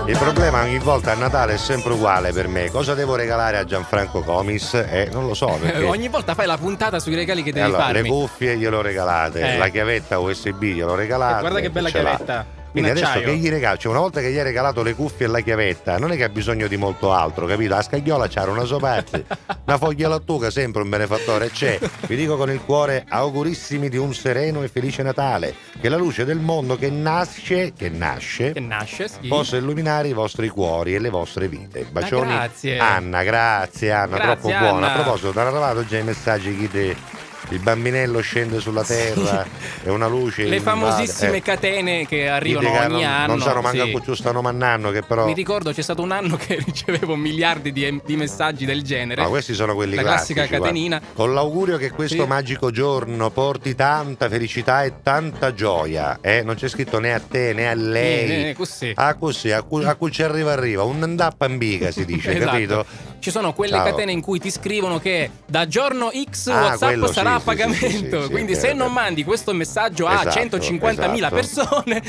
Il problema ogni volta a Natale è sempre uguale per me. Cosa devo regalare a Gianfranco Comis? Non lo so perché. Ogni volta fai la puntata sui regali che devi allora, farmi. le cuffie glielo regalate, la chiavetta USB glielo regalate. Guarda che bella chiavetta. Quindi adesso che gli regalo, cioè una volta che gli hai regalato le cuffie e la chiavetta, non è che ha bisogno di molto altro, capito? La scagliola c'era una sopazzi, una foglia lattuga, sempre un benefattore c'è. Vi dico con il cuore, augurissimi di un sereno e felice Natale, che la luce del mondo che nasce, sì, possa illuminare i vostri cuori e le vostre vite. Bacioni. Grazie Anna, grazie Anna, troppo Anna. buona. A proposito, ti hanno arrivato già i messaggi chi te... Il bambinello scende sulla terra e una luce. Le famosissime catene che arrivano ogni anno. Non sanno manco più stanno mannando che però. Mi ricordo c'è stato un anno che ricevevo miliardi di messaggi del genere. Ma questi sono quelli la classica catenina. Guarda. Con l'augurio che questo magico giorno porti tanta felicità e tanta gioia. Non c'è scritto né a te né a lei. Così. Così, a cui ci arriva. Un andappa in biga si dice, esatto. Capito? Ci sono quelle catene in cui ti scrivono che da giorno X WhatsApp sarà a pagamento. Quindi se non mandi questo messaggio a 150.000 persone,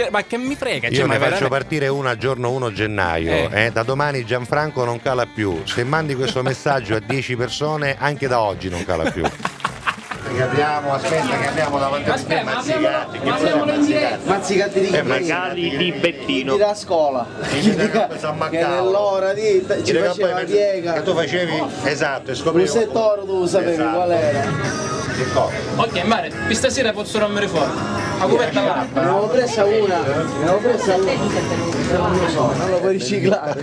ma che mi frega? Io ne faccio partire una a giorno 1 gennaio. Da domani Gianfranco non cala più. Se mandi questo messaggio a 10 persone, anche da oggi non cala più. Che abbiamo davanti a te mazzicati di Mazzicati di Bettino da scuola che nell'ora ci faceva la piega che tu facevi esatto e scoprivi un settore tu sapevi qual era. Ok, Mare, questa sera posso rompere fuori la coperta là. Ne avevo presa una non lo so, non lo puoi riciclare.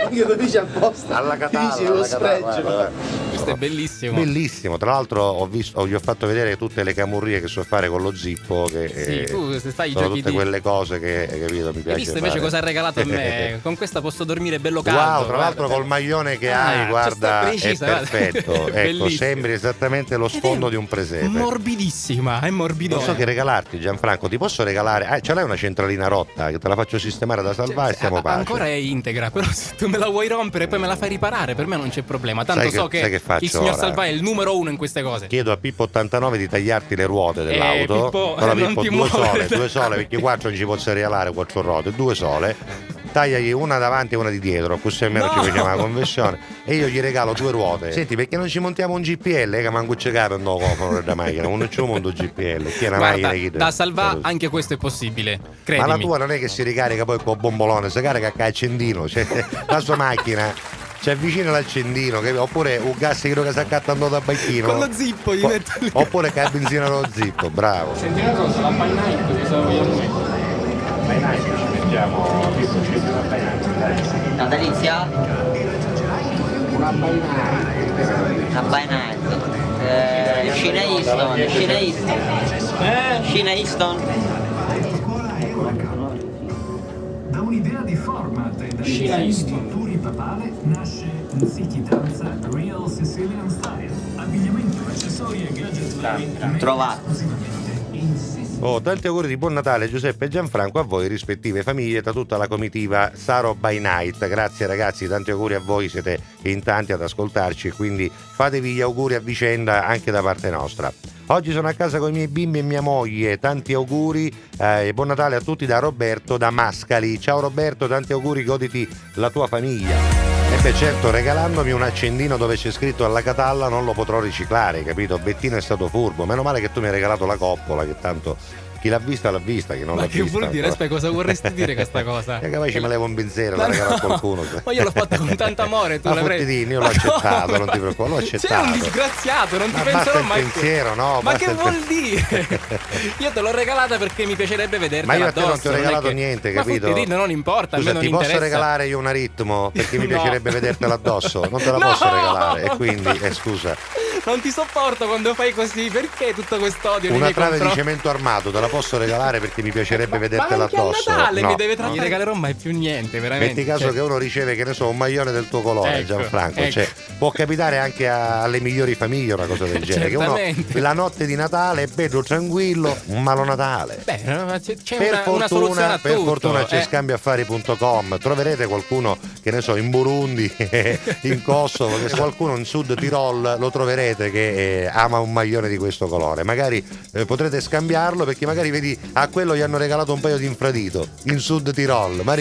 Io lo dici apposta alla catalla, lo spregio. Questo è bellissimo. Tra l'altro gli ho fatto vedere tutte le camurrie che so fare con lo zippo che tu fai i sono giochi tutte quelle cose che capito mi piace. Hai visto invece cosa ha regalato a me? Con questa posso dormire bello caldo. Wow, tra l'altro col maglione che hai, guarda, precisa, è perfetto. Ecco, sembri esattamente lo sfondo di un presepe. Morbidissima, è morbido. Non so che regalarti, Gianfranco. Ti posso regalare? Ce l'hai una centralina rotta che te la faccio sistemare da salvare e stiamo pace. Ancora è integra, però se tu me la vuoi rompere e poi me la fai riparare, per me non c'è problema. Tanto so che il signor Salvà è il numero 1 in queste cose. Chiedo a Pippo 89 di tagliarti le ruote dell'auto. Pippo, però non Pippo ti due sole, perché 4 non ci posso regalare 4 ruote, 2 sole. Tagliagli una davanti e una di dietro, così almeno ci facciamo la conversione. E io gli regalo 2 ruote. Senti, perché non ci montiamo un GPL? Che manco c'è capo no cofano della macchina, non c'è un mondo GPL. Guarda, da salvare anche questo è possibile. Credimi. Ma la tua non è che si ricarica poi con bombolone, si carica a accendino, cioè la sua macchina ci avvicina l'accendino, oppure un gas che si accattando da bacchino con lo zippo gli metto lì. Oppure che ha benzina allo zippo, bravo. Senti una cosa, la By Night cosa vogliamo mettere? By Night ci mettiamo una By Night natalizia? Una By Night. Una By Night. Scina Easton. Da un'idea di format e da pluripapale nasce Ziki Danza Real Sicilian Style. Abbigliamento, accessori e gadget Trovato. Tanti auguri di buon Natale Giuseppe e Gianfranco a voi rispettive famiglie da tutta la comitiva Saro by Night. Grazie ragazzi, tanti auguri a voi, siete in tanti ad ascoltarci e quindi fatevi gli auguri a vicenda anche da parte nostra. Oggi sono a casa con i miei bimbi e mia moglie, tanti auguri e buon Natale a tutti da Roberto da Mascali. Ciao Roberto, tanti auguri, goditi la tua famiglia. E beh certo, regalandomi un accendino dove c'è scritto alla catalla non lo potrò riciclare, capito? Bettino è stato furbo, meno male che tu mi hai regalato la coppola, che tanto chi l'ha vista, chi non l'ha vista. Ma che vuol dire? Aspetta, cosa vorresti dire questa cosa? Che capace me levo un pensiero, la regalo a qualcuno. Ma io l'ho fatta con tanto amore, tu l'avrei. Io l'ho accettato, non ti preoccupare, l'ho accettato. Sei un disgraziato, non ti basta penserò mai. Il pensiero, no? Ma che vuol dire? Io te l'ho regalata perché mi piacerebbe vederti. Ma io a te non ti ho regalato niente, capito? Ma non importa, scusa, a me non ti interessa. Posso regalare io un aritmo? Perché mi piacerebbe vedertela addosso. Non te la posso regalare. E quindi, scusa. Non ti sopporto quando fai così, perché tutto quest'odio? Una trave di cemento armato te la posso regalare perché mi piacerebbe vedertela addosso. A Natale mi deve non regalerò mai più niente, veramente. Metti caso che uno riceve, che ne so, un maglione del tuo colore, Gianfranco. Cioè, può capitare anche alle migliori famiglie una cosa del genere. Che uno la notte di Natale è bello tranquillo, un malo Natale. Beh, c'è una soluzione a tutto. Per fortuna c'è scambioaffari.com. Troverete qualcuno, che ne so, in Burundi, in Kosovo, che qualcuno in Sud Tirol lo troverete sapete che ama un maglione di questo colore. Magari potrete scambiarlo, perché magari vedi a quello gli hanno regalato un paio di infradito in Sud Tirol. Ma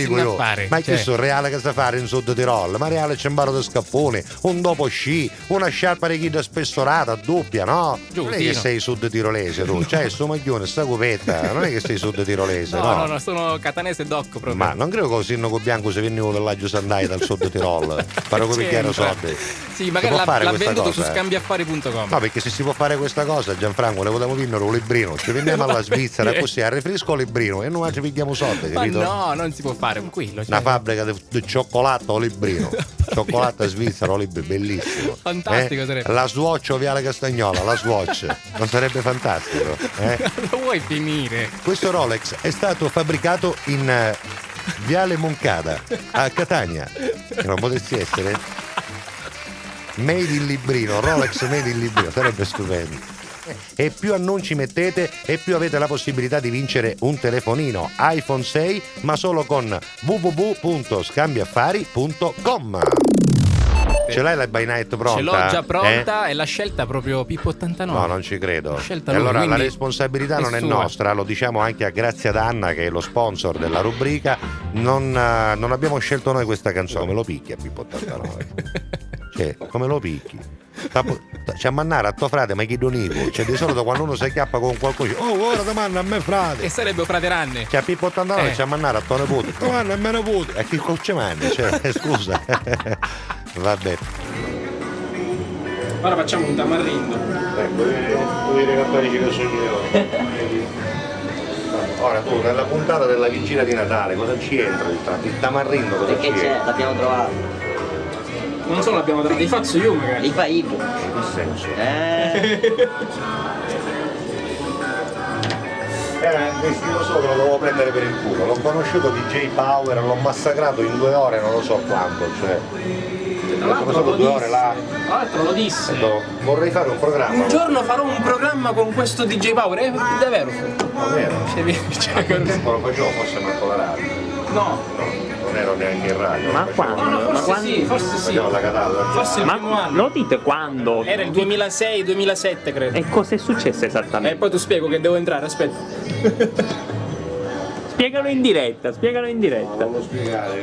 che sono reale che sa fare in Sud Tirol? Ma reale c'è un baro di scappone, un dopo sci, una sciarpa di chida spessorata doppia, no? Non è che sei sud tirolese tu, c'hai sto maglione, sta cupetta, non è che sei sud tirolese, no, sono catanese doc proprio. Ma non credo che il sindaco bianco se venivo villaggio Sandai dal Sud Tirol, farò come chiaro soldi. Sì, magari l'ha venduto su scambiaffari.com. No, perché se si può fare questa cosa, Gianfranco, le potevamo vincere un librino, ci veniamo alla Svizzera così a rifresco librino e noi ci pigliamo soldi, capito? Ma no, non si può fare, tranquillo. Una fabbrica di cioccolato o librino. Cioccolato svizzero o librino, bellissimo. Fantastico sarebbe. La Swatch o Viale Castagnola, la Swatch. Non sarebbe fantastico? Lo vuoi finire? Questo Rolex è stato fabbricato in Viale Moncada a Catania. Che non potessi essere made in librino, Rolex made in librino, sarebbe stupendo. E più annunci mettete e più avete la possibilità di vincere un telefonino iPhone 6, ma solo con www.scambiaffari.com. Ce l'hai la By Night pronta? Ce l'ho già pronta, e l'ha scelta proprio Pippo 89. No, non ci credo. E allora la responsabilità non è nostra, lo diciamo anche grazie ad Anna, che è lo sponsor della rubrica. Non abbiamo scelto noi questa canzone. Come lo picchia Pippo 89? Cioè, come lo picchi? C'è a mannare a tuo frate, ma chi donico? Cioè, di solito quando uno si acchiappa con qualcosa, ora domanda a me frate. E sarebbe frate Ranne. Cioè, Pippo 89 c'è a mannare a tuo nipote. Domanda a me nipote. E chi ci mangi? Cioè, scusa. Vabbè. Ora facciamo un tamarrindo. Ecco, devi regattarici che sogno io. Ora tu, nella puntata della vigilia di Natale, cosa ci entra? Il tamarrindo cosa perché ci c'è? entra? L'abbiamo trovato. Non solo l'abbiamo trovato, li faccio io magari. Li fai io. In che senso? Era un vestito solo, lo dovevo prendere per il culo. L'ho conosciuto DJ Power, l'ho massacrato in 2 ore, non lo so quanto, cioè. L'ho conosciuto 2 ore là. Tra l'altro lo disse. Vorrei fare un programma. Un giorno farò un programma con questo DJ Power, è davvero? Davvero? Cioè, A che tempo lo facevo, forse manco la radio. No. Non ero neanche in radio. Ma quando? No, forse quando? sì. Facevo la Catalla. Forse il primo anno. Lo dite quando? Era il 2006-2007 credo. E cosa è successo E esattamente? poi ti spiego che devo entrare, aspetta. Spiegalo in diretta. Non lo spiegare.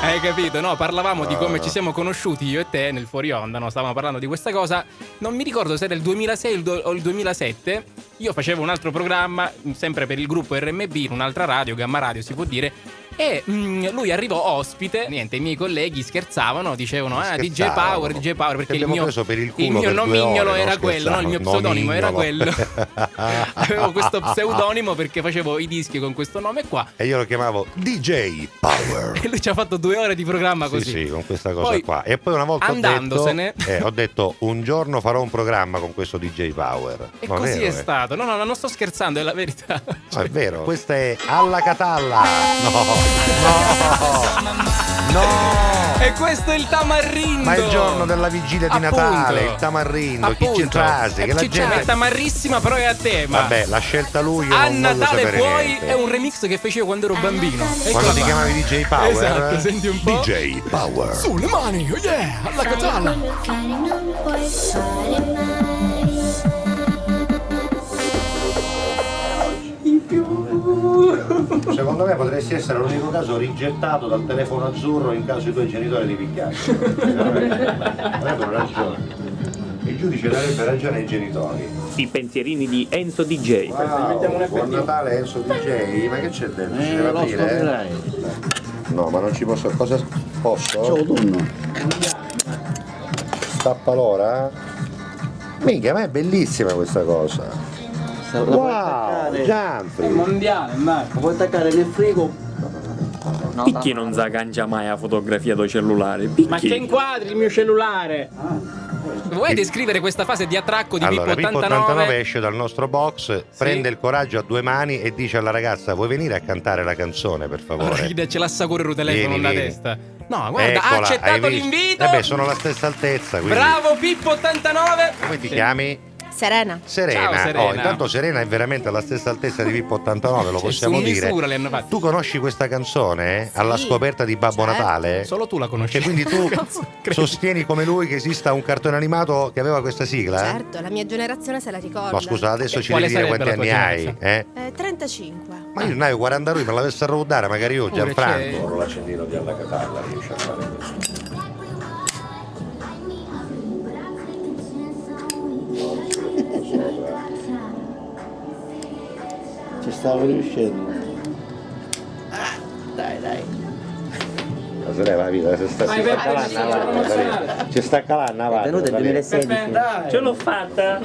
Hai capito? No, parlavamo di come ci siamo conosciuti io e te nel fuori onda, no? Stavamo parlando di questa cosa. Non mi ricordo se era il 2006 o il 2007. Io facevo un altro programma, sempre per il gruppo RMB, in un'altra radio, Gamma Radio si può dire. E lui arrivò ospite, niente, i miei colleghi scherzavano, dicevano DJ Power perché il mio nomignolo era quello, no, il mio pseudonimo era quello. Avevo questo pseudonimo perché facevo i dischi con questo nome qua. E io lo chiamavo DJ Power. E lui ci ha fatto 2 ore di programma così. Sì, con questa cosa poi, qua. E poi una volta andandosene ho detto un giorno farò un programma con questo DJ Power. E non così è stato. No, non sto scherzando, è la verità. No, è vero. Questa è Alla Catalla. No. E questo è il tamarrindo. Ma è il giorno della vigilia di Natale, il tamarrindo, chi c'entrase, che la gente è tamarrissima, però è a tema. Vabbè, l'ha scelta lui, io a non Natale puoi niente. è un remix che facevo quando ero bambino. Quando ti chiamavi DJ Power? Esatto, senti un po'. DJ Power. Sulle mani, oh yeah, alla Catalla. Secondo me potresti essere l'unico caso rigettato dal telefono azzurro in caso i tuoi genitori ti picchiassero. Avrebbero ragione. Il giudice darebbe ragione ai genitori. I pensierini di Enzo DJ. Buon Natale Enzo DJ, ma che c'è dentro? Ci deve aprire? No, ma non ci posso. Cosa posso? C'è autunno. Stappa l'ora? Minchia, ma è bellissima questa cosa. Wow, È Gianfri. mondiale, Marco. La puoi attaccare nel frigo. Perché non si cangia mai la fotografia del cellulare? Perché? Ma che inquadri il mio cellulare? Vuoi descrivere questa fase di attracco di Allora, Pippo Pippo 89? 89 esce dal nostro box, prende il coraggio a 2 mani e dice alla ragazza: vuoi venire a cantare la canzone per favore? Ce l'ha Sakura il telefono da Vieni. testa. No, guarda, Eccola, ha accettato hai visto? l'invito. Beh, sono la stessa altezza, quindi. Bravo Pippo 89. Come ti chiami? Serena. Serena. Ciao, Serena. Oh, intanto Serena è veramente alla stessa altezza di Pippo 89, lo Cioè, possiamo su dire. misura le hanno fatte. Tu conosci questa canzone? Sì, Alla scoperta di Babbo certo. Natale? Solo tu la conosci. E quindi tu Credo. sostieni come lui che esista un cartone animato che aveva questa sigla? Certo, la mia generazione se la ricorda. No, scusa, adesso ci Quale devi dire sarebbe quanti la anni tua hai, 35. Ma io ne ho 40 lui, me l'avessero dare magari io, Pure, Gianfranco. c'è- L'accendino di alla Catalla riesce a fare questo. Ci stavo riuscendo. Dai. La sorella, la vita, si sta calando avanti. Ci sta calando avanti. È venuto nel 2016. Ce l'ho fatta.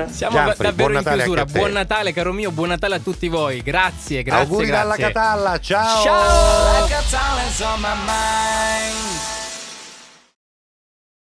Siamo Gianfri, davvero buon in Natale chiusura. anche a te. Buon Natale, caro mio, buon Natale a tutti voi. Grazie. Auguri dalla grazie. Catalla, ciao! Ciao! Like a talent's on my mind.